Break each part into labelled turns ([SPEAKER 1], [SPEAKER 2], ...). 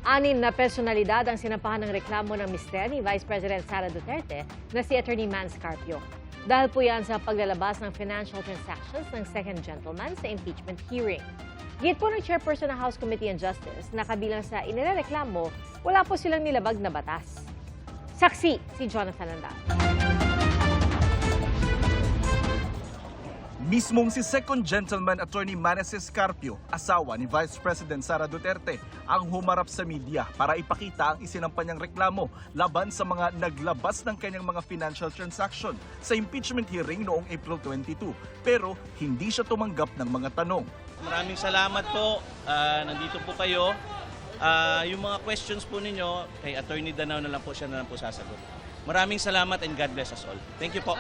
[SPEAKER 1] Anim na personalidad ang sinampahan ng reklamo ng mister ni Vice President Sara Duterte na si Attorney Mans Carpio. Dahil po yan sa paglalabas ng financial transactions ng second gentleman sa impeachment hearing. Git po ng chairperson ng House Committee on Justice na kabilang sa inireklamo, wala po silang nilabag na batas. Saksi si Jonathan Andal.
[SPEAKER 2] Mismong si Second Gentleman Attorney Manasseh Carpio, asawa ni Vice President Sara Duterte, ang humarap sa media para ipakita ang isinampa niyang reklamo laban sa mga naglabas ng kanyang mga financial transaction sa impeachment hearing noong April 22. Pero hindi siya tumanggap ng mga tanong.
[SPEAKER 3] Maraming salamat po. Nandito po kayo. Yung mga questions po ninyo, kay Attorney Danao na lang po siya sasagot. Maraming salamat and God bless us all. Thank you po.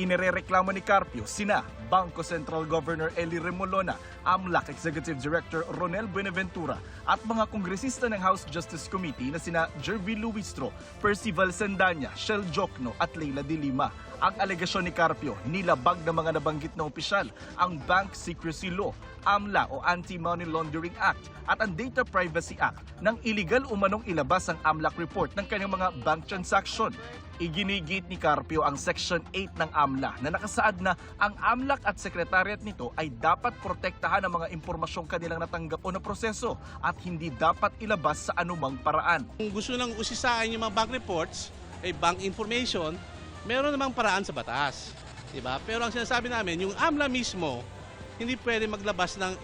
[SPEAKER 2] Inirereklamo ni Carpio sina Bangko Sentral Governor Eli Remolona, AMLAC Executive Director Ronel Buenaventura at mga kongresista ng House Justice Committee na sina Jervy Luistro, Percival Sendanya, Shel Jokno at Leila de Lima. Ang alegasyon ni Carpio, nilabag ng mga nabanggit na opisyal ang Bank Secrecy Law, AMLA o Anti-Money Laundering Act at ang Data Privacy Act nang iligal umanong ilabas ang AMLAC report ng kanyang mga bank transaction. Iginigit ni Carpio ang Section 8 ng AMLA na nakasaad na ang AMLAC at sekretariat nito ay dapat protektahan ang mga impormasyong kanilang natanggap o na proseso at hindi dapat ilabas sa anumang paraan.
[SPEAKER 4] Kung gusto nang usisain yung mga bank reports, bank information, meron namang paraan sa batas. Diba? Pero ang sinasabi namin, yung AMLA mismo, hindi pwede maglabas ng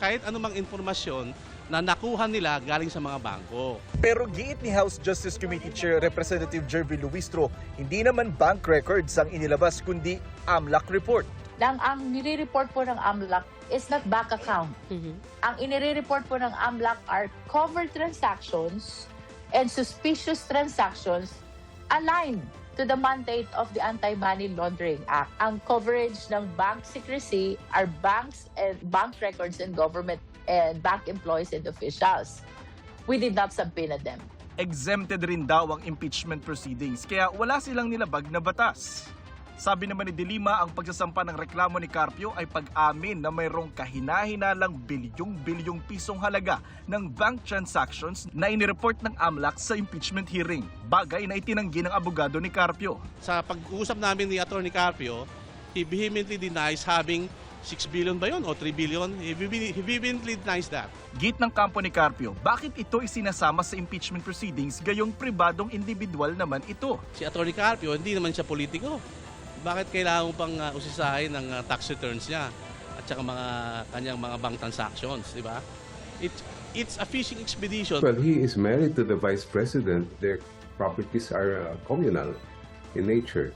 [SPEAKER 4] kahit anumang informasyon na nakuha nila galing sa mga bangko.
[SPEAKER 2] Pero giit ni House Justice Committee Chair Representative Jervy Luistro, hindi naman bank records ang inilabas kundi AMLAC report.
[SPEAKER 5] Ang nire-report po ng AMLAC is not bank account. Ang inire-report po ng AMLAC are covered transactions and suspicious transactions aligned to the mandate of the Anti-Money Laundering Act. Ang coverage ng bank secrecy are banks and bank records and government and bank employees and officials. We did not subpoena them.
[SPEAKER 2] Exempted rin daw ang impeachment proceedings kaya wala silang nilabag na batas. Sabi naman ni De Lima, ang pagsasampa ng reklamo ni Carpio ay pag-amin na mayroong kahina-hinalang bilyong-bilyong pisong halaga ng bank transactions na inireport ng AMLAC sa impeachment hearing. Bagay na itinanggi ng abogado ni Carpio.
[SPEAKER 4] Sa pag-uusap namin ni Attorney Carpio, he vehemently denies having 6 billion ba yun o 3 billion? He vehemently denies that.
[SPEAKER 2] Git ng kampo ni Carpio, bakit ito isinasama sa impeachment proceedings gayong pribadong individual naman ito?
[SPEAKER 4] Si Attorney Carpio, hindi naman siya politiko. Bakit kailangan mo pang usisahin ng tax returns niya at saka kanyang mga bank transactions, di ba? It's a fishing expedition.
[SPEAKER 6] Well, he is married to the Vice President. Their properties are communal in nature.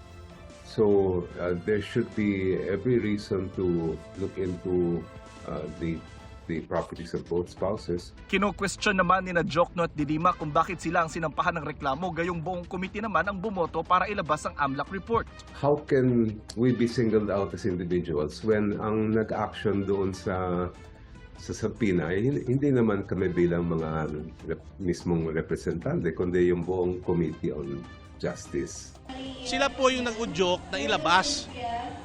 [SPEAKER 6] So there should be every reason to look into the properties of both spouses.
[SPEAKER 2] Kino-question naman ni Jokno at De Lima kung bakit sila ang sinampahan ng reklamo gayong buong komite naman ang bumoto para ilabas ang AMLAC report.
[SPEAKER 6] How can we be singled out as individuals when ang nag-action doon sa subpoena ay hindi naman kami bilang mga mismong representante kundi yung buong Committee on Justice.
[SPEAKER 4] Sila po yung nag-udyok na ilabas.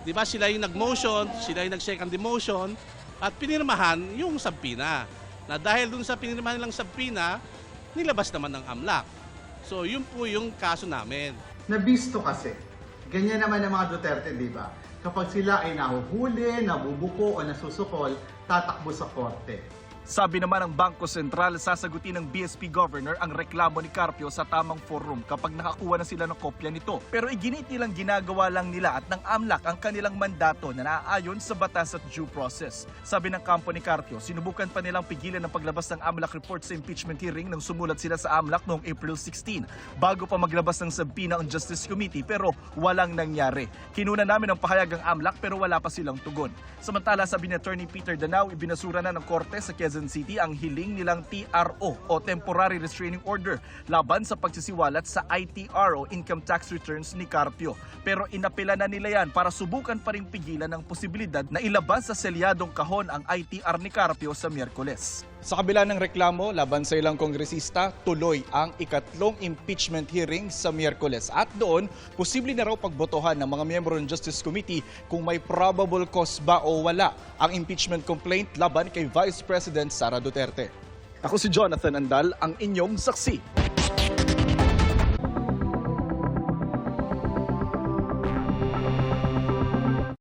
[SPEAKER 4] Di ba sila yung nag-motion, sila yung nag-second demotion, at pinirmahan yung subpoena. Na dahil dun sa pinirmahan nilang subpoena, nilabas naman ng AMLAC. So yun po yung kaso namin.
[SPEAKER 7] Nabisto kasi, ganyan naman ang mga Duterte, di ba? Kapag sila ay nahuhuli, nabubuko o nasusukol, tatakbo sa korte.
[SPEAKER 2] Sabi naman ng Bangko Sentral, sasagutin ng BSP Governor ang reklamo ni Carpio sa tamang forum kapag nakakuha na sila ng kopya nito. Pero iginit nilang ginagawa lang nila at ng AMLAC ang kanilang mandato na naaayon sa batas at due process. Sabi ng kampo ni Carpio, sinubukan pa nilang pigilan ang paglabas ng AMLAC report sa impeachment hearing nang sumulat sila sa AMLAC noong April 16 bago pa maglabas ng subpoena ang Justice Committee pero walang nangyari. Kinuna namin ang pahayag ng AMLAC pero wala pa silang tugon. Samantala, sabi ni Attorney Peter Danao, ibinasura na ng korte sa Quezon City ang hiling nilang TRO o Temporary Restraining Order laban sa pagsisiwalat sa ITR o Income Tax Returns ni Carpio. Pero inapela na nila yan para subukan pa ring pigilan ang posibilidad na ilabas sa selyadong kahon ang ITR ni Carpio sa Miyerkules. Sa kabila ng reklamo laban sa ilang kongresista, tuloy ang ikatlong impeachment hearing sa Miyerkules. At doon, posible na raw pagbotohan ng mga miyembro ng Justice Committee kung may probable cause ba o wala ang impeachment complaint laban kay Vice President Sara Duterte. Ako si Jonathan Andal, ang inyong saksi.